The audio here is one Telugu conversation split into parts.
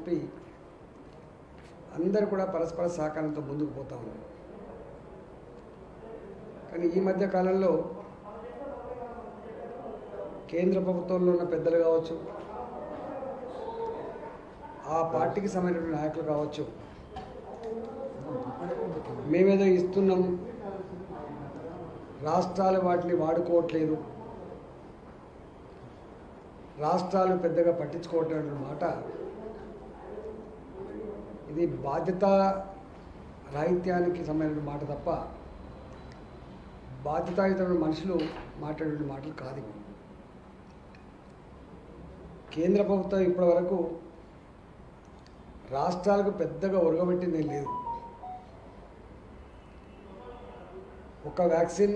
చెప్పి అందరూ కూడా పరస్పర సహకారంతో ముందుకు పోతా ఉన్నారు. కానీ ఈ మధ్య కాలంలో కేంద్ర ప్రభుత్వంలో ఉన్న పెద్దలు కావచ్చు, ఆ పార్టీకి సంబంధించిన నాయకులు కావచ్చు, మేమేదో ఇస్తున్నాం, రాష్ట్రాలు వాటిని వాడుకోవట్లేదు, రాష్ట్రాలు పెద్దగా పట్టించుకోవట్లేదు మాట ఇది బాధ్యత రాహిత్యానికి సంబంధించిన మాట తప్ప బాధ్యతాయుతమైన మనుషులు మాట్లాడే మాటలు కాదు. కేంద్ర ప్రభుత్వం ఇప్పటివరకు రాష్ట్రాలకు పెద్దగా ఒరగబెట్టింది లేదు. ఒక వ్యాక్సిన్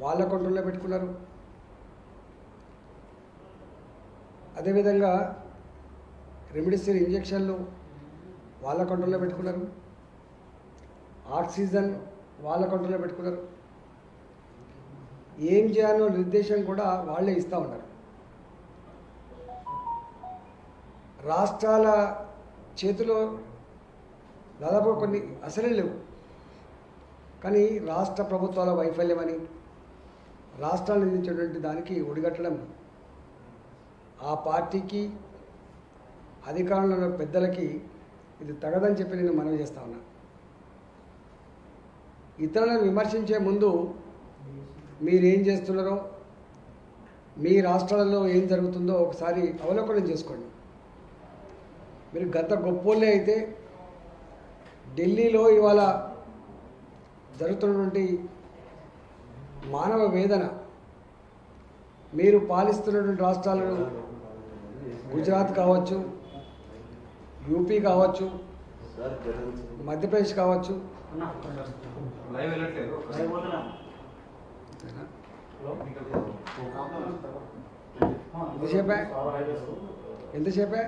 వాళ్ళ కంట్రోల్లో పెట్టుకున్నారు. అదేవిధంగా రెమ్డెసివిర్ ఇంజెక్షన్లు వాళ్ళ కంట్రోల్లో పెట్టుకున్నారు. ఆక్సిజన్ వాళ్ళ కంట్రోల్లో పెట్టుకున్నారు. ఏం చేయాలో నిర్దేశం కూడా వాళ్ళే ఇస్తూ ఉన్నారు. రాష్ట్రాల చేతిలో దాదాపు కొన్ని అసలే లేవు. కానీ రాష్ట్ర ప్రభుత్వాల వైఫల్యమని రాష్ట్రాలు నిందించేటువంటి దానికి ఒడిగట్టడం ఆ పార్టీకి అధికారంలో ఉన్న పెద్దలకి ఇది తగదని చెప్పి నేను మనవి చేస్తా ఉన్నా. ఇతరులను విమర్శించే ముందు మీరేం చేస్తున్నారో, మీ రాష్ట్రాలలో ఏం జరుగుతుందో ఒకసారి అవలోకనం చేసుకోండి. మీరు గత గొప్పోళ్ళే అయితే ఢిల్లీలో ఇవాళ జరుగుతున్నటువంటి మానవ వేదన, మీరు పాలిస్తున్నటువంటి రాష్ట్రాలను గుజరాత్ కావచ్చు, యూపీ కావచ్చు, మధ్యప్రదేశ్ కావచ్చు, ఎంతసేపే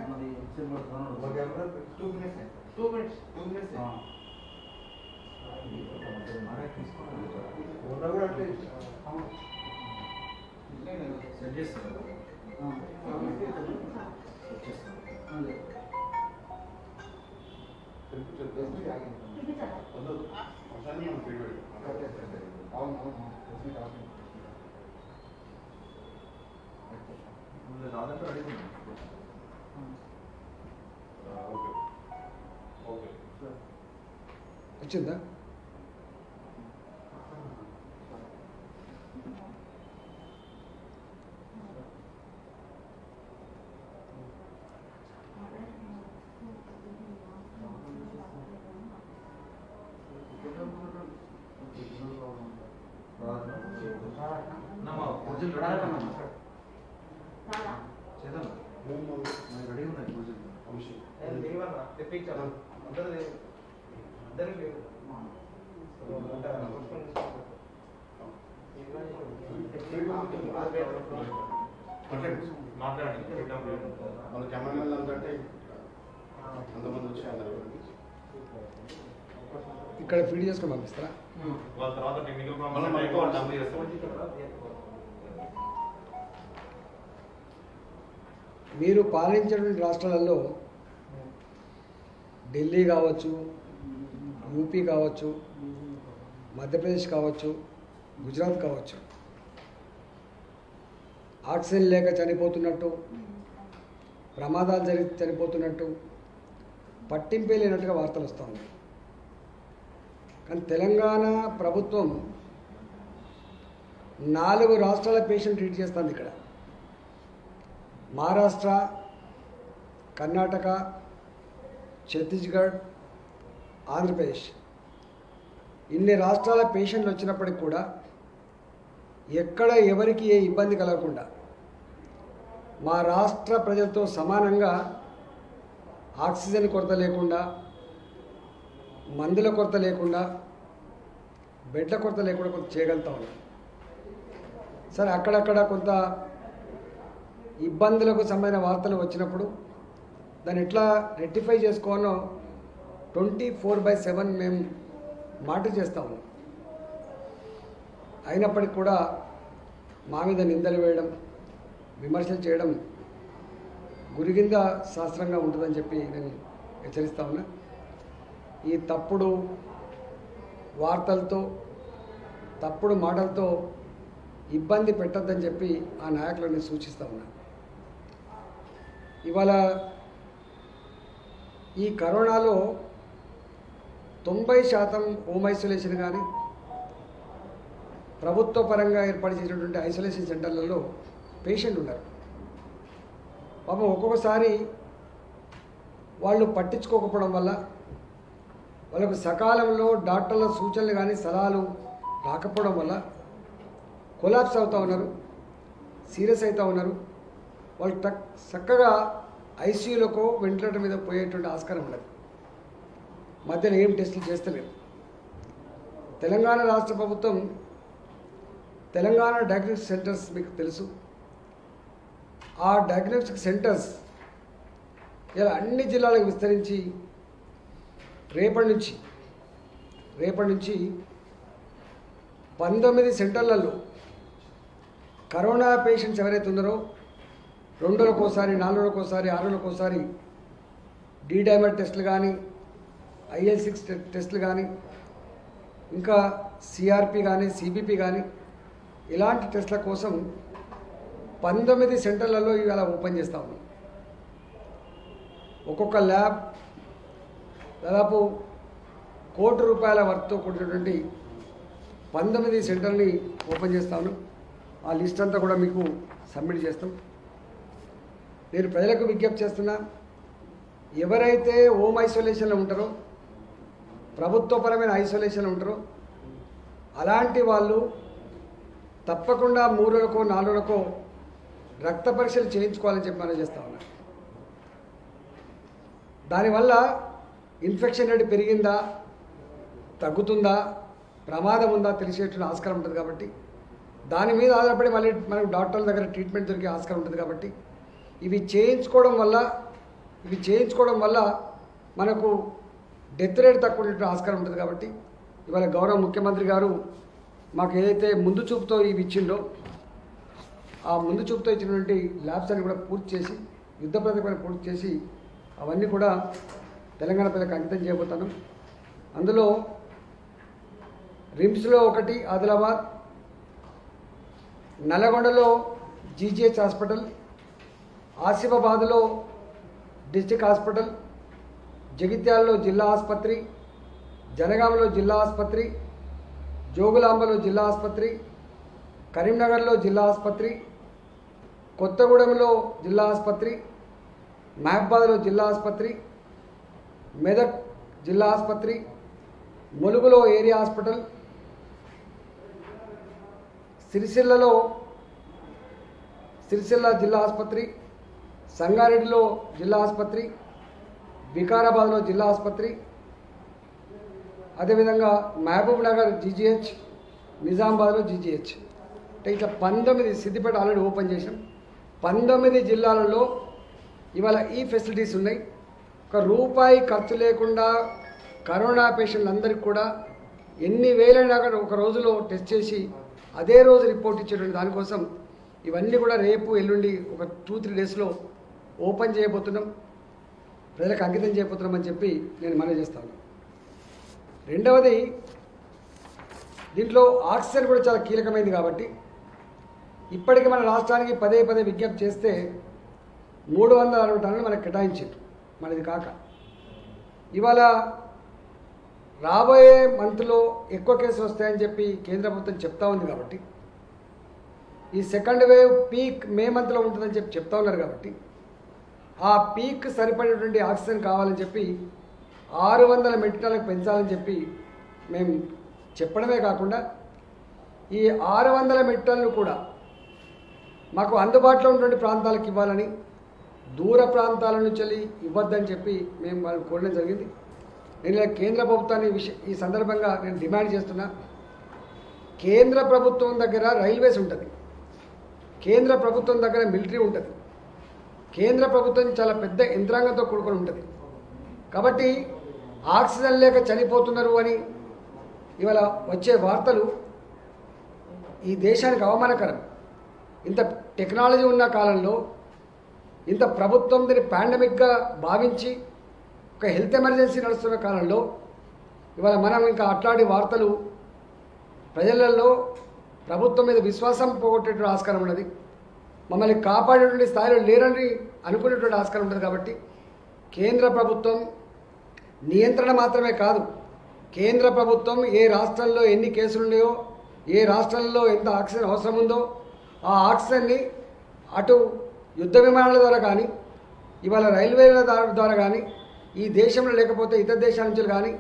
వచ్చిందా? ఇక్కడ ఫీడ్ చేసుకొని పంపిస్తారా? మీరు పాలించినటువంటి రాష్ట్రాలలో ఢిల్లీ కావచ్చు, యూపీ కావచ్చు, మధ్యప్రదేశ్ కావచ్చు, గుజరాత్ కావచ్చు, ఆక్సిజన్ లేక చనిపోతున్నట్టు, ప్రమాదాలు జరిగి చనిపోతున్నట్టు పట్టింపే లేనట్టుగా వార్తలు వస్తూ ఉన్నాయి. కానీ తెలంగాణ ప్రభుత్వం 4 రాష్ట్రాల పేషెంట్ ట్రీట్ చేస్తుంది. ఇక్కడ మహారాష్ట్ర, కర్ణాటక, ఛత్తీస్గఢ్, ఆంధ్రప్రదేశ్, ఇన్ని రాష్ట్రాల పేషెంట్లు వచ్చినప్పటికి కూడా ఎక్కడ ఎవరికి ఏ ఇబ్బంది కలగకుండా మా రాష్ట్ర ప్రజలతో సమానంగా ఆక్సిజన్ కొరత లేకుండా, మందుల కొరత లేకుండా, బెడ్ల కొరత లేకుండా కొంత చేయగలుగుతా ఉన్నాం. సరే, అక్కడక్కడ కొంత ఇబ్బందులకు సంబంధించిన వార్తలు వచ్చినప్పుడు దాన్ని ఎట్లా రెక్టిఫై చేసుకోవాలో 24/7 మేము మాట చేస్తూ ఉన్నాం. అయినప్పటికీ కూడా మా మీద నిందలు వేయడం, విమర్శలు చేయడం గురిగింద శాస్త్రంగా ఉంటుందని చెప్పి నేను హెచ్చరిస్తా ఉన్నా. ఈ తప్పుడు వార్తలతో తప్పుడు మాటలతో ఇబ్బంది పెట్టద్దని చెప్పి ఆ నాయకులను సూచిస్తూ ఉన్నా. ఇవాళ ఈ కరోనాలో 90% హోమ్ ఐసోలేషన్ కానీ ప్రభుత్వ పరంగా ఏర్పాటు చేసినటువంటి ఐసోలేషన్ సెంటర్లలో పేషెంట్ ఉన్నారు. పాపం ఒక్కొక్కసారి వాళ్ళు పట్టించుకోకపోవడం వల్ల వాళ్ళకు సకాలంలో డాక్టర్ల సూచనలు కానీ సలహాలు రాకపోవడం వల్ల కొలాప్స్ అవుతూ ఉన్నారు, సీరియస్ అవుతూ ఉన్నారు. వాళ్ళు చక్కగా ఐసీయూలకో వెంటిలేటర్ మీద పోయేటువంటి ఆస్కారం ఉండదు. మధ్యలో ఏం టెస్టులు చేస్తలేరు. తెలంగాణ రాష్ట్ర ప్రభుత్వం తెలంగాణ డయాగ్నోస్టిక్ సెంటర్స్ మీకు తెలుసు. ఆ డయాగ్నోస్టిక్ సెంటర్స్ ఇలా అన్ని జిల్లాలకు విస్తరించి రేపటి నుంచి 19 సెంటర్లలో కరోనా పేషెంట్స్ ఎవరైతే ఉన్నారో 2 రోజులకోసారి, 4 రోజులకోసారి, 6 రోజులకోసారి డైమర్ టెస్టులు కానీ, IL-6 టెస్టులు కానీ, ఇంకా CRP కానీ, CBP కానీ ఇలాంటి టెస్టుల కోసం 19 సెంటర్లలో ఇవాళ ఓపెన్ చేస్తా ఉన్నాం. ఒక్కొక్క ల్యాబ్ దాదాపు ₹1,00,00,000 వర్త్తో కూడినటువంటి 19 సెంటర్ని ఓపెన్ చేస్తాను. ఆ లిస్ట్ అంతా కూడా మీకు సబ్మిట్ చేస్తాం. నేను ప్రజలకు విజ్ఞప్తి చేస్తున్నా, ఎవరైతే హోమ్ ఐసోలేషన్లో ఉంటారో, ప్రభుత్వపరమైన ఐసోలేషన్లో ఉంటారో అలాంటి వాళ్ళు తప్పకుండా 3 రోజులకో 4 రోజులకో రక్త పరీక్షలు చేయించుకోవాలని చెప్పి మనం చేస్తా ఉన్నాం. దానివల్ల ఇన్ఫెక్షన్ రేట్ పెరిగిందా, తగ్గుతుందా, ప్రమాదం ఉందా తెలిసేటువంటి ఆస్కారం ఉంటుంది. కాబట్టి దాని మీద ఆధారపడి మళ్ళీ మనకు డాక్టర్ల దగ్గర ట్రీట్మెంట్ దొరికే ఆస్కారం ఉంటుంది. కాబట్టి ఇవి చేయించుకోవడం వల్ల మనకు డెత్ రేట్ తక్కువ ఉండే ఆస్కారం ఉంటుంది. కాబట్టి ఇవాళ గౌరవ ముఖ్యమంత్రి గారు మాకు ఏదైతే ముందు చూపుతో ఇవి ఇచ్చిండో ఆ ముందు చూపుతో ఇచ్చినటువంటి ల్యాబ్స్ అన్ని కూడా పూర్తి చేసి, యుద్ధ ప్రాతిపదికన పూర్తి చేసి అవన్నీ కూడా తెలంగాణ ప్రజలకు అంకితం చేయబోతాను. అందులో రిమ్స్లో ఒకటి ఆదిలాబాద్, నల్లగొండలో GGH హాస్పిటల్, ఆసిఫాబాద్లో డిస్ట్రిక్ట్ హాస్పిటల్, జగిత్యాలలో జిల్లా ఆసుపత్రి, జనగామలో జిల్లా ఆసుపత్రి, జోగులాంబలో జిల్లా ఆసుపత్రి, కరీంనగర్లో జిల్లా ఆసుపత్రి, కొత్తగూడెంలో జిల్లా ఆసుపత్రి, మహబాద్లో జిల్లా ఆసుపత్రి, మెదక్ జిల్లా ఆసుపత్రి, ములుగులో ఏరియా హాస్పిటల్, సిరిసిల్ల జిల్లా ఆసుపత్రి, సంగారెడ్డిలో జిల్లా ఆసుపత్రి, వికారాబాద్లో జిల్లా ఆసుపత్రి, అదేవిధంగా మహబూబ్ నగర్ GGH, నిజామాబాద్లో GGH. అంటే ఇట్లా 19, సిద్దిపేట ఆల్రెడీ ఓపెన్ చేసాం. 19 జిల్లాలలో ఇవాళ ఈ ఫెసిలిటీస్ ఉన్నాయి. ₹1 ఖర్చు లేకుండా కరోనా పేషెంట్లందరికీ కూడా ఎన్ని వేలైనా కూడా ఒక రోజులో టెస్ట్ చేసి అదే రోజు రిపోర్ట్ ఇచ్చేటువంటి దానికోసం ఇవన్నీ కూడా రేపు ఎల్లుండి ఒక 2-3 డేస్లో ఓపెన్ చేయబోతున్నాం, ప్రజలకు అంకితం చేయబోతున్నామని చెప్పి నేను మనవి చేస్తాను. రెండవది, దీంట్లో ఆక్సిజన్ కూడా చాలా కీలకమైంది. కాబట్టి ఇప్పటికీ మన రాష్ట్రానికి పదే విజ్ఞప్తి చేస్తే 360 టన్నులు మనకు కేటాయించారు. మనది కాక ఇవాళ రాబోయే మంత్లో ఎక్కువ కేసులు వస్తాయని చెప్పి కేంద్ర ప్రభుత్వం చెప్తా ఉంది. కాబట్టి ఈ సెకండ్ వేవ్ పీక్ మే మంత్లో ఉంటుందని చెప్పి చెప్తా ఉన్నారు. కాబట్టి ఆ పీక్ సరిపడేటువంటి ఆక్సిజన్ కావాలని చెప్పి 600 మెట్రిక్ టన్నులకు పెంచాలని చెప్పి మేము చెప్పడమే కాకుండా ఈ 600 మెట్రిక్ టన్నులు కూడా మాకు అందుబాటులో ఉన్నటువంటి ప్రాంతాలకు ఇవ్వాలని, దూర ప్రాంతాల నుంచి ఇవ్వద్దని చెప్పి మేము వాళ్ళు కోరడం జరిగింది. నేను కేంద్ర ప్రభుత్వాన్ని ఈ సందర్భంగా నేను డిమాండ్ చేస్తున్నా. కేంద్ర ప్రభుత్వం దగ్గర రైల్వేస్ ఉంటుంది, కేంద్ర ప్రభుత్వం దగ్గర మిలిటరీ ఉంటుంది, కేంద్ర ప్రభుత్వం చాలా పెద్ద యంత్రాంగంతో కూడుకొని ఉంటుంది. కాబట్టి ఆక్సిజన్ లేక చనిపోతున్నారు అని ఇవాళ వచ్చే వార్తలు ఈ దేశానికి అవమానకరం. ఇంత టెక్నాలజీ ఉన్న కాలంలో ఇంత ప్రభుత్వం దీన్ని పాండమిక్గా భావించి ఒక హెల్త్ ఎమర్జెన్సీ నడుస్తున్న కాలంలో ఇవాళ మనం ఇంకా అట్లాంటి వార్తలు ప్రజలలో ప్రభుత్వం మీద విశ్వాసం పోగొట్టేటువంటి ఆస్కారం ఉన్నది, మమ్మల్ని కాపాడేటువంటి స్థాయిలో లేరని అనుకునేటువంటి ఆస్కారం ఉంటుంది. కాబట్టి కేంద్ర ప్రభుత్వం నియంత్రణ మాత్రమే కాదు, కేంద్ర ప్రభుత్వం ఏ రాష్ట్రంలో ఎన్ని కేసులు ఉన్నాయో, ఏ రాష్ట్రంలో ఎంత ఆక్సిజన్ అవసరం ఉందో ఆ ఆక్సిజన్ని అటు యుద్ధ విమానాల ద్వారా కానీ, ఇవాళ రైల్వేల ద్వారా కానీ, ఈ దేశంలో లేకపోతే ఇతర దేశాల నుంచి కానీ,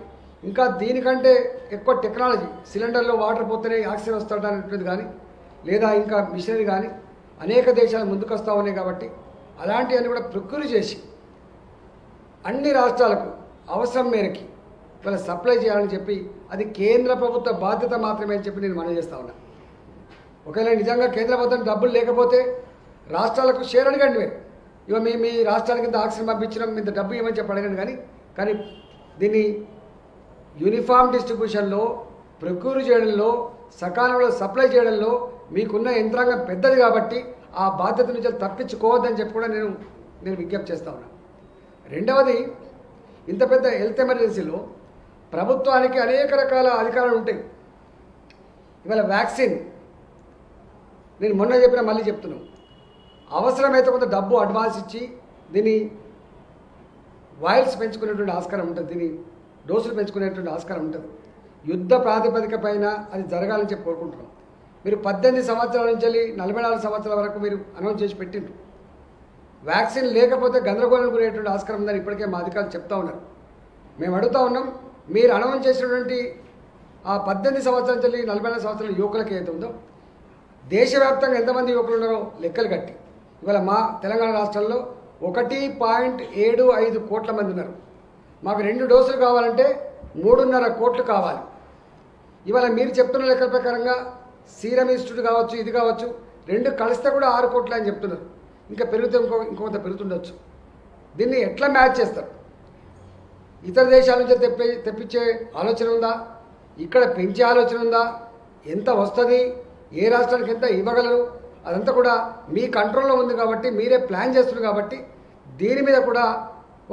ఇంకా దీనికంటే ఎక్కువ టెక్నాలజీ సిలిండర్లో వాటర్ పోతేనే ఆక్సిజన్ వస్తుందనేటువంటిది కానీ, లేదా ఇంకా మిషనరీ కానీ అనేక దేశాలు ముందుకు వస్తూ ఉన్నాయి. కాబట్టి అలాంటివన్నీ కూడా ప్రొక్యూర్ చేసి అన్ని రాష్ట్రాలకు అవసరం మేరకి ఇవాళ సప్లై చేయాలని చెప్పి అది కేంద్ర ప్రభుత్వ బాధ్యత మాత్రమే అని చెప్పి నేను మనవి చేస్తా ఉన్నా. ఒకవేళ నిజంగా కేంద్ర ప్రభుత్వం డబ్బులు లేకపోతే రాష్ట్రాలకు షేర్ అడగండి, మీరు ఇవ మీ రాష్ట్రానికి ఇంత ఆక్సిజన్ పంపించడం ఇంత డబ్బు ఇవ్వమని చెప్పి అడగండి. కానీ దీన్ని యూనిఫామ్ డిస్ట్రిబ్యూషన్లో, ప్రొక్యూర్ చేయడంలో, సకాలంలో సప్లై చేయడంలో మీకున్న యంత్రాంగం పెద్దది కాబట్టి ఆ బాధ్యత నుంచి తప్పించుకోవద్దని చెప్పి కూడా నేను విజ్ఞప్తి చేస్తా ఉన్నా. రెండవది, ఇంత పెద్ద హెల్త్ ఎమర్జెన్సీలో ప్రభుత్వానికి అనేక రకాల అధికారాలు ఉంటాయి. ఇవాళ వ్యాక్సిన్ నేను మొన్న చెప్పిన మళ్ళీ చెప్తున్నాను, అవసరమైతే కొంత డబ్బు అడ్వాన్స్ ఇచ్చి దీన్ని వాయిల్స్ పెంచుకునేటువంటి ఆస్కారం ఉంటుంది, దీన్ని డోసులు పెంచుకునేటువంటి ఆస్కారం ఉంటుంది. యుద్ధ ప్రాతిపదిక పైన అది జరగాలని చెప్పి కోరుకుంటున్నాం. మీరు 18 సంవత్సరాల నుంచి 44 సంవత్సరాల వరకు మీరు అనౌన్స్ చేసి పెట్టిండ్రు. వ్యాక్సిన్ లేకపోతే గందరగోళం గురేటువంటి ఆస్కారం ఉందని ఇప్పటికే మా అధికారులు చెప్తా ఉన్నారు. మేము అడుగుతా ఉన్నాం, మీరు అనౌన్స్ చేసినటువంటి ఆ 18 సంవత్సరాల నుంచి 44 సంవత్సరాల యువకులకి ఏదైతే ఉందో దేశవ్యాప్తంగా ఎంతమంది యువకులు ఉన్నారో లెక్కలు కట్టి ఇవాళ మా తెలంగాణ రాష్ట్రంలో 1.75 కోట్ల మంది ఉన్నారు. మాకు 2 డోసులు కావాలంటే 3.5 కోట్లు కావాలి. ఇవాళ మీరు చెప్తున్న లెక్కల ప్రకారంగా సీరం ఇన్స్టిట్యూట్ కావచ్చు, ఇది కావచ్చు, 2 కలిస్తే కూడా 6 కోట్లు అని చెప్తున్నారు. ఇంకా పెరుగుతే ఇంకొంత పెరుగుతుండొచ్చు. దీన్ని ఎట్లా మ్యాచ్ చేస్తారు? ఇతర దేశాల నుంచి తెప్పించే ఆలోచన ఉందా? ఇక్కడ పెంచే ఆలోచన ఉందా? ఎంత వస్తుంది, ఏ రాష్ట్రానికి ఎంత ఇవ్వగలరు, అదంతా కూడా మీ కంట్రోల్లో ఉంది. కాబట్టి మీరే ప్లాన్ చేస్తున్నారు. కాబట్టి దీని మీద కూడా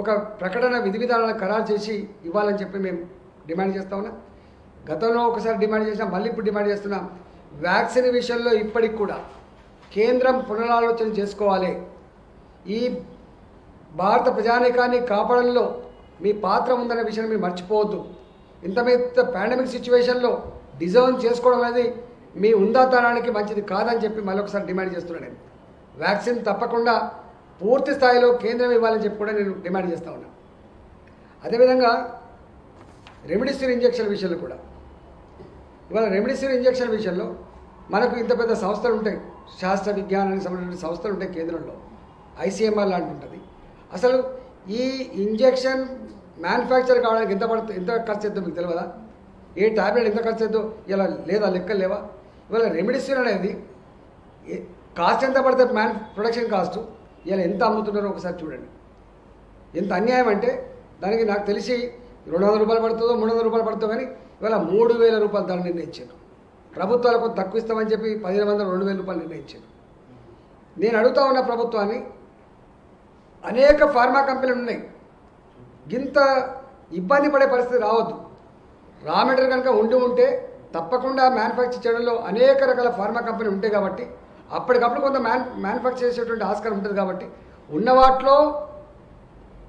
ఒక ప్రకటన విధి విధానాలను ఖరారు చేసి ఇవ్వాలని చెప్పి మేము డిమాండ్ చేస్తా ఉన్నాం. గతంలో ఒకసారి డిమాండ్ చేసినాం, మళ్ళీ ఇప్పుడు డిమాండ్ చేస్తున్నాం. వ్యాక్సిన్ విషయంలో ఇప్పటికి కూడా కేంద్రం పునరాలోచన చేసుకోవాలి. ఈ భారత ప్రజానీకాన్ని కాపాడంలో మీ పాత్ర ఉందనే విషయాన్ని మీరు మర్చిపోవద్దు. ఇంత పెద్ద పాండమిక్ సిచ్యువేషన్లో డిజైన్ చేసుకోవడం అనేది మీ ఉందాతనానికి మంచిది కాదని చెప్పి మరొకసారి డిమాండ్ చేస్తున్నాను. నేను వ్యాక్సిన్ తప్పకుండా పూర్తి స్థాయిలో కేంద్రం ఇవ్వాలని చెప్పి కూడా నేను డిమాండ్ చేస్తూ ఉన్నాను. అదేవిధంగా రెమిడిసివిర్ ఇంజెక్షన్ విషయంలో కూడా ఇవాళ రెమిడిసివిర్ ఇంజెక్షన్ విషయంలో మనకు ఇంత పెద్ద సంస్థలు ఉంటాయి, శాస్త్ర విజ్ఞానానికి సంబంధించిన సంస్థలు ఉంటాయి కేంద్రంలో, ఐసీఎంఆర్ లాంటి ఉంటుంది. అసలు ఈ ఇంజెక్షన్ మ్యానుఫ్యాక్చర్ కావడానికి ఎంత ఖర్చు అవుతుందో మీకు తెలియదా? ఏ టాబ్లెట్ ఎంత ఖర్చు అవుతుందో ఇలా లేదా, లెక్కలు లేవా? ఇవాళ రెమిడిసివిర్ అనేది కాస్ట్ ఎంత పడుతుంది, ప్రొడక్షన్ కాస్ట్ ఇలా ఎంత అమ్ముతున్నారో ఒకసారి చూడండి. ఎంత అన్యాయం అంటే దానికి నాకు తెలిసి 200 రూపాయలు పడుతుందో 300 రూపాయలు పడుతుందో, కానీ ఇవాళ 3000 రూపాయలు ధర నిర్ణయించారు. ప్రభుత్వాలకు తక్కువ ఇస్తామని చెప్పి 1500 2000 రూపాయలు నిర్ణయించారు. నేను అడుగుతా ఉన్న ప్రభుత్వాన్ని, అనేక ఫార్మా కంపెనీలు ఉన్నాయి, ఇంత ఇబ్బంది పడే పరిస్థితి రావద్దు. రా మెటీరియల్ కనుక ఉంటే తప్పకుండా మ్యానుఫ్యాక్చర్ చేయడంలో అనేక రకాల ఫార్మా కంపెనీలు ఉంటాయి. కాబట్టి అప్పటికప్పుడు కొంత మ్యానుఫ్యాక్చర్ చేసేటువంటి ఆస్కారం ఉంటుంది. కాబట్టి ఉన్న వాటిలో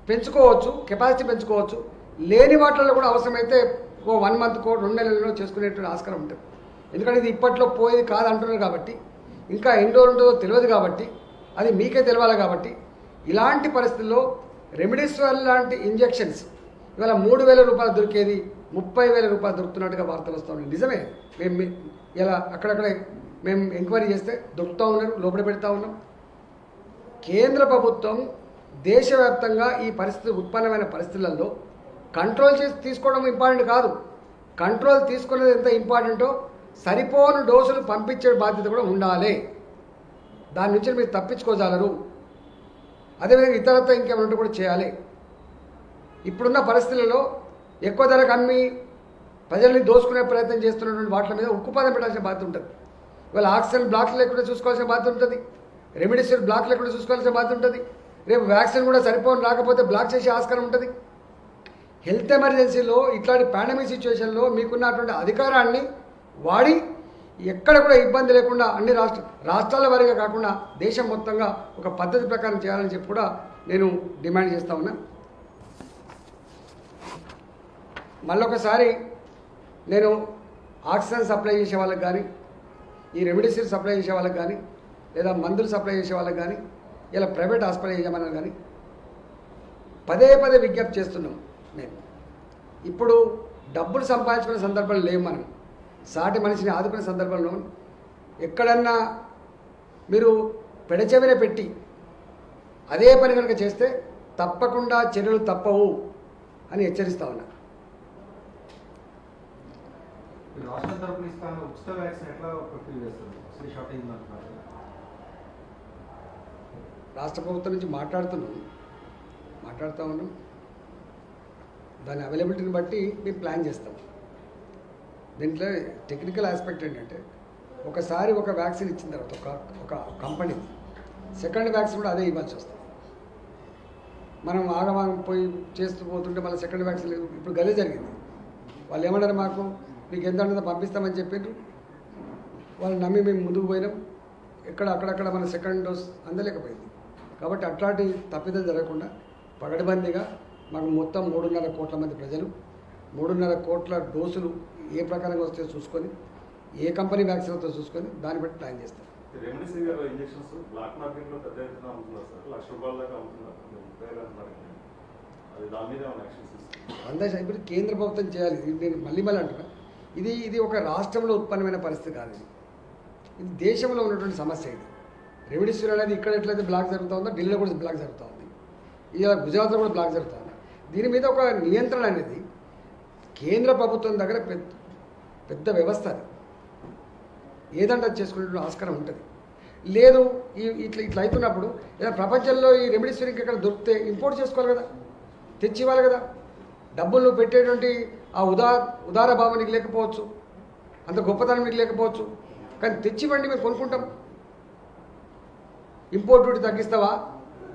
పెంచుకోవచ్చు, కెపాసిటీ పెంచుకోవచ్చు. లేని వాటిల్లో కూడా అవసరమైతే 1 మంత్కో 2 నెలల్లో చేసుకునేటువంటి ఆస్కారం ఉంటుంది. ఎందుకంటే ఇది ఇప్పట్లో పోయేది కాదు అంటున్నారు. కాబట్టి ఇంకా ఎన్ని రోజులు ఉంటుందో తెలియదు. కాబట్టి అది మీకే తెలియాలి. కాబట్టి ఇలాంటి పరిస్థితుల్లో రెమిడిసివిర్ లాంటి ఇంజెక్షన్స్ ఇవాళ 3000 రూపాయలు దొరికేది 30,000 రూపాయలు దొరుకుతున్నట్టుగా వార్తలు వస్తూ ఉన్నాయి. నిజమే, మేము ఇలా అక్కడక్కడే మేము ఎంక్వైరీ చేస్తే దొరుకుతూ ఉన్నారు, లోపల పెడతా ఉన్నాం. కేంద్ర ప్రభుత్వం దేశవ్యాప్తంగా ఈ పరిస్థితి ఉత్పన్నమైన పరిస్థితులలో కంట్రోల్ చేసి తీసుకోవడం ఇంపార్టెంట్ కాదు. కంట్రోల్ తీసుకునేది ఎంత ఇంపార్టెంటో సరిపోను డోసులు పంపించే బాధ్యత కూడా ఉండాలి. దాని నుంచి మీరు తప్పించుకోగలరు. అదేవిధంగా ఇతరత్వ ఇంకేమైనా కూడా చేయాలి. ఇప్పుడున్న పరిస్థితులలో ఎక్కువ ధరకు అమ్మి ప్రజల్ని దోసుకునే ప్రయత్నం చేస్తున్నటువంటి వాటి మీద ఉక్కుపాదం పెట్టాల్సిన బాధ్యత ఉంటుంది. ఇవాళ ఆక్సిజన్ బ్లాక్లు లేకుండా చూసుకోవాల్సిన బాధ్యత ఉంటుంది, రెమిడిసివిర్ బ్లాక్ లేకుండా చూసుకోవాల్సిన బాధ్యత ఉంటుంది. రేపు వ్యాక్సిన్ కూడా సరిపోని రాకపోతే బ్లాక్ చేసే ఆస్కారం ఉంటుంది. హెల్త్ ఎమర్జెన్సీలో ఇట్లాంటి పాండమిక్ సిచ్యువేషన్లో మీకున్నటువంటి అధికారాన్ని వాడి ఎక్కడ కూడా ఇబ్బంది లేకుండా అన్ని రాష్ట్రాల వారీగా కాకుండా దేశం మొత్తంగా ఒక పద్ధతి ప్రకారం చేయాలని చెప్పి కూడా నేను డిమాండ్ చేస్తా ఉన్నా. మళ్ళొకసారి నేను ఆక్సిజన్ సప్లై చేసే వాళ్ళకి కానీ, ఈ రెమిడిసివిర్ సప్లై చేసే వాళ్ళకి కానీ, లేదా మందులు సప్లై చేసే వాళ్ళకి కానీ, ఇలా ప్రైవేట్ హాస్పిటల్ చేయమని కానీ పదే పదే విజ్ఞప్తి చేస్తున్నాం. మేము ఇప్పుడు డబ్బులు సంపాదించుకునే సందర్భాలు లేవు. మనం సాటి మనిషిని ఆదుకునే సందర్భంలో ఎక్కడన్నా మీరు పెడచెవిన పెట్టి అదే పని కనుక చేస్తే తప్పకుండా చర్యలు తప్పవు అని హెచ్చరిస్తా ఉన్నా. రాష్ట్రం తరపున ఇస్తాను ఉచిత వ్యాక్సిన్ ఎట్లా ప్రక్రియ చేస్తారు? షార్టేజ్ అంటున్నారు. రాష్ట్ర ప్రభుత్వం నుంచి మాట్లాడుతూ ఉన్నాం. దాని అవైలబిలిటీని బట్టి మేము ప్లాన్ చేస్తాం. దీంట్లో టెక్నికల్ ఆస్పెక్ట్ ఏంటంటే ఒకసారి ఒక వ్యాక్సిన్ ఇచ్చిన తర్వాత ఒక కంపెనీ సెకండ్ వ్యాక్సిన్ కూడా అదే ఇవ్వాల్సి వస్తుంది. మనం ఆగమాగం పోయి చేస్తూ పోతుంటే మళ్ళీ సెకండ్ వ్యాక్సిన్ ఇప్పుడు గదే జరిగింది. వాళ్ళు ఏమన్నారు, మాకు మీకు ఎంత ఉంటుందో పంపిస్తామని చెప్పిండ్రు. వాళ్ళు నమ్మి మేము ముందుకు పోయినాం. అక్కడక్కడ మన సెకండ్ డోస్ అందలేకపోయింది. కాబట్టి అట్లాంటి తప్పిదం జరగకుండా పగడబందీగా మాకు మొత్తం 3.5 కోట్ల మంది ప్రజలు 3.5 కోట్ల డోసులు ఏ ప్రకారంగా వస్తే చూసుకొని, ఏ కంపెనీ వ్యాక్సిన్ అవుతుందో చూసుకొని దాన్ని బట్టి ప్లాన్ చేస్తాం. రెమ్డెసివిర్ ఇంజెక్షన్స్ బ్లాక్ మార్కెట్లో పెద్ద ఎత్తున అమ్ముతున్నారు సార్. ₹1,00,000 దాకా అమ్ముతున్నారు. అది దాని మీద అందాజ ఇప్పుడు కేంద్ర ప్రభుత్వం చేయాలి. నేను మళ్ళీ అంటున్నా, ఇది ఒక రాష్ట్రంలో ఉత్పన్నమైన పరిస్థితి కాదు. ఇది దేశంలో ఉన్నటువంటి సమస్య. ఇది రెమిడిసివిర్ అనేది ఇక్కడ ఎట్లయితే బ్లాక్ జరుగుతూ ఉందో ఢిల్లీలో కూడా బ్లాక్ జరుగుతూ ఉంది. ఇలా గుజరాత్లో కూడా బ్లాక్ జరుగుతూ ఉంది. దీని మీద ఒక నియంత్రణ అనేది కేంద్ర ప్రభుత్వం దగ్గర పెద్ద వ్యవస్థ. అది ఏదంటే అది చేసుకునే ఆస్కారం ఉంటుంది. లేదు ఇట్లా అవుతున్నప్పుడు ఇలా ప్రపంచంలో ఈ రెమిడిసివిర్ ఇక్కడ దొరికితే ఇంపోర్ట్ చేసుకోవాలి కదా, తెచ్చి ఇవ్వాలి కదా. డబ్బులు నువ్వు పెట్టేటువంటి ఆ ఉదార భావం నీకు లేకపోవచ్చు, అంత గొప్పతనం నీకు లేకపోవచ్చు, కానీ తెచ్చివ్వండి, మేము కొనుక్కుంటాం. ఇంపోర్ట్ డ్యూటీ తగ్గిస్తావా,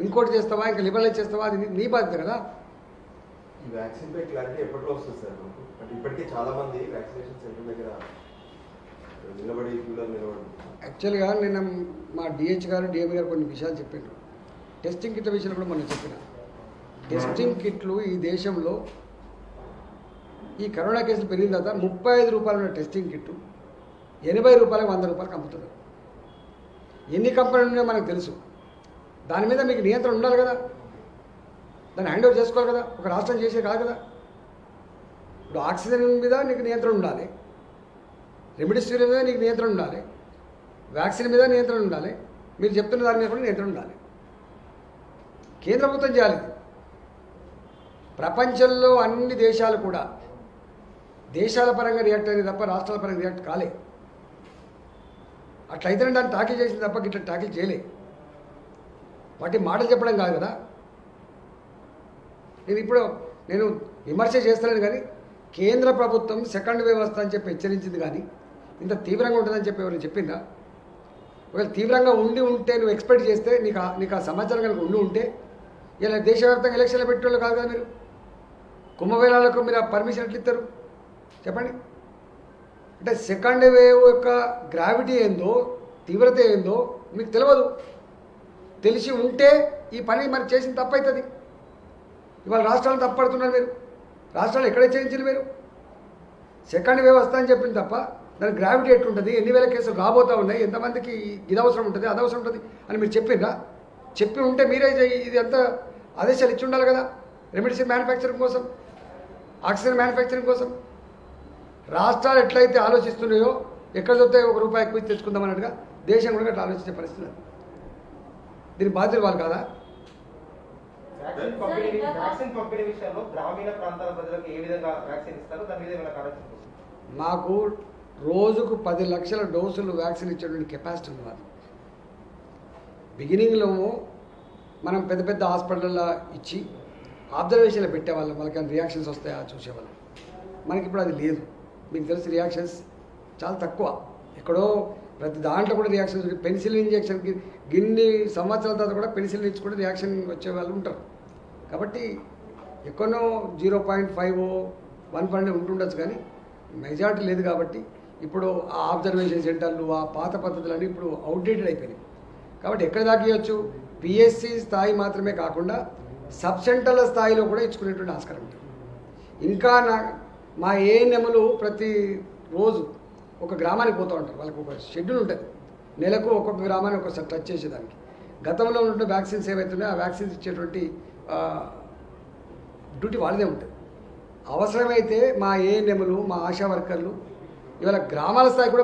ఇంకోటి చేస్తావా, ఇంకా లిబరలైజ్ చేస్తావా, అది నీ బాధ్యత కదా. ఈ వ్యాక్సిన్ పై క్లారిటీ ఎప్పట్లో వస్తుంది సార్? అంటే ఇప్పటికే చాలా మంది వ్యాక్సినేషన్ సెంటర్ దగ్గర నిలబడి యాక్చువల్గా నిన్న మా డిహెచ్ గారు డిఎంఏ గారు కొన్ని విషయాలు చెప్పారు. టెస్టింగ్ కిట్ల విషయంలో కూడా మనం చెప్పిన టెస్టింగ్ కిట్లు ఈ దేశంలో ఈ కరోనా కేసులు పెరిగిన తర్వాత ₹35 ఉన్న టెస్టింగ్ కిట్టు ₹80 ₹100 అమ్ముతున్నారు. ఎన్ని కంపెనీలు ఉన్నాయో మనకు తెలుసు. దాని మీద మీకు నియంత్రణ ఉండాలి కదా, దాన్ని హ్యాండ్ ఓవర్ చేసుకోవాలి కదా. ఒక రాష్ట్రం చేసే కాదు కదా. ఇప్పుడు ఆక్సిజన్ మీద నీకు నియంత్రణ ఉండాలి, రెమిడిసివిర్ మీద నీకు నియంత్రణ ఉండాలి, వ్యాక్సిన్ మీద నియంత్రణ ఉండాలి, మీరు చెప్తున్న దాని మీద కూడా నియంత్రణ ఉండాలి. కేంద్ర ప్రభుత్వం చేయాలి. ప్రపంచంలో అన్ని దేశాలు కూడా దేశాల పరంగా రియాక్ట్ అయింది తప్ప రాష్ట్రాల పరంగా రియాక్ట్ కాలే. అట్లయితేనే దాన్ని టాకిల్ చేసింది తప్ప ఇట్లా టాకిల్ చేయలే. వాటి మాటలు చెప్పడం కాదు కదా. నేను విమర్శ చేస్తున్నాను, కానీ కేంద్ర ప్రభుత్వం సెకండ్ వేవ్ వస్తా అని చెప్పి హెచ్చరించింది, కానీ ఇంత తీవ్రంగా ఉంటుందని చెప్పి ఎవరైనా చెప్పిందా? ఒకవేళ తీవ్రంగా ఉంటే నువ్వు ఎక్స్పెక్ట్ చేస్తే నీకు ఆ సమాచారం కనుక ఉంటే ఇలా దేశవ్యాప్తంగా ఎలక్షన్లు పెట్టేవాళ్ళు కాదు కదా. మీరు కుంభమేళాలకు మీరు ఆ పర్మిషన్ ఎట్లా ఇస్తారు చెప్పండి? అంటే సెకండ్ వేవ్ యొక్క గ్రావిటీ ఏందో, తీవ్రత ఏందో మీకు తెలియదు. తెలిసి ఉంటే ఈ పని మరి చేసిన తప్పు అవుతుంది. ఇవాళ రాష్ట్రాలు తప్పడుతున్నారు. మీరు రాష్ట్రాలు ఎక్కడ చేయించారు? మీరు సెకండ్ వేవ్ వస్తా అని చెప్పింది తప్ప దాని గ్రావిటీ ఎట్లుంటుంది, ఎన్ని వేల కేసులు రాబోతూ ఉన్నాయి, ఎంతమందికి ఇది అవసరం ఉంటుంది, అది అవసరం ఉంటుంది అని మీరు చెప్పిండ్రా? చెప్పి ఉంటే మీరే ఇది అంతా ఆదేశాలు ఇచ్చి ఉండాలి కదా. రెమిడిసివిర్ మ్యానుఫ్యాక్చరింగ్ కోసం, ఆక్సిజన్ మ్యానుఫ్యాక్చరింగ్ కోసం రాష్ట్రాలు ఎట్లయితే ఆలోచిస్తున్నాయో, ఎక్కడ చూస్తే ₹1 ఎక్కువ తెచ్చుకుందాం అన్నట్టుగా దేశం కూడా అట్లా ఆలోచించే పరిస్థితి. దీని బాధ్యతలు వాళ్ళు కాదా? వ్యాక్సిన్ పంపిణీ విషయంలో గ్రామీణ ప్రాంతాల ప్రజలకు ఏ విధంగా వ్యాక్సిన్ ఇస్తారు, దాని మీద ఏమైనా కార్యక్రమం? మాకు రోజుకు 10 లక్షల డోసులు వ్యాక్సిన్ ఇచ్చేటువంటి కెపాసిటీ ఉంది. మాకు బిగినింగ్లో మనం పెద్ద పెద్ద హాస్పిటల్లో ఇచ్చి ఆబ్జర్వేషన్లో పెట్టేవాళ్ళం. వాళ్ళకి రియాక్షన్స్ వస్తాయా చూసేవాళ్ళం. మనకి ఇప్పుడు అది లేదు. మీకు తెలిసి రియాక్షన్స్ చాలా తక్కువ. ఎక్కడో ప్రతి దాంట్లో కూడా రియాక్షన్స్ పెన్సిల్ ఇంజెక్షన్కి గిన్ని సంవత్సరాల తర్వాత కూడా పెన్సిల్ ఇచ్చి కూడా రియాక్షన్ వచ్చే వాళ్ళు ఉంటారు. కాబట్టి ఎక్కడో 0.5 1% ఉంటుండొచ్చు, కానీ మెజార్టీ లేదు. కాబట్టి ఇప్పుడు ఆ ఆబ్జర్వేషన్ సెంటర్లు ఆ పాత పద్ధతులన్నీ ఇప్పుడు అవుట్డేటెడ్ అయిపోయినాయి. కాబట్టి ఎక్కడ దాకా ఇవ్వచ్చు, పిఎస్సి స్థాయి మాత్రమే కాకుండా సబ్ సెంటర్ల స్థాయిలో కూడా ఇచ్చుకునేటువంటి ఆస్కారం ఉంటుంది. ఇంకా మా ఏఎన్ఎంలు ప్రతి రోజు ఒక గ్రామానికి పోతూ ఉంటారు. వాళ్ళకి ఒక షెడ్యూల్ ఉంటుంది, నెలకు ఒక్కొక్క గ్రామాన్ని ఒకసారి టచ్ చేసేదానికి. గతంలో ఉన్న వ్యాక్సిన్స్ ఏవైతున్నాయో ఆ వ్యాక్సిన్స్ ఇచ్చేటువంటి డ్యూటీ వాళ్ళదే ఉంటుంది. అవసరమైతే మా ఏఎన్ఎంలు మా ఆశా వర్కర్లు ఇవాళ గ్రామాల స్థాయి కూడా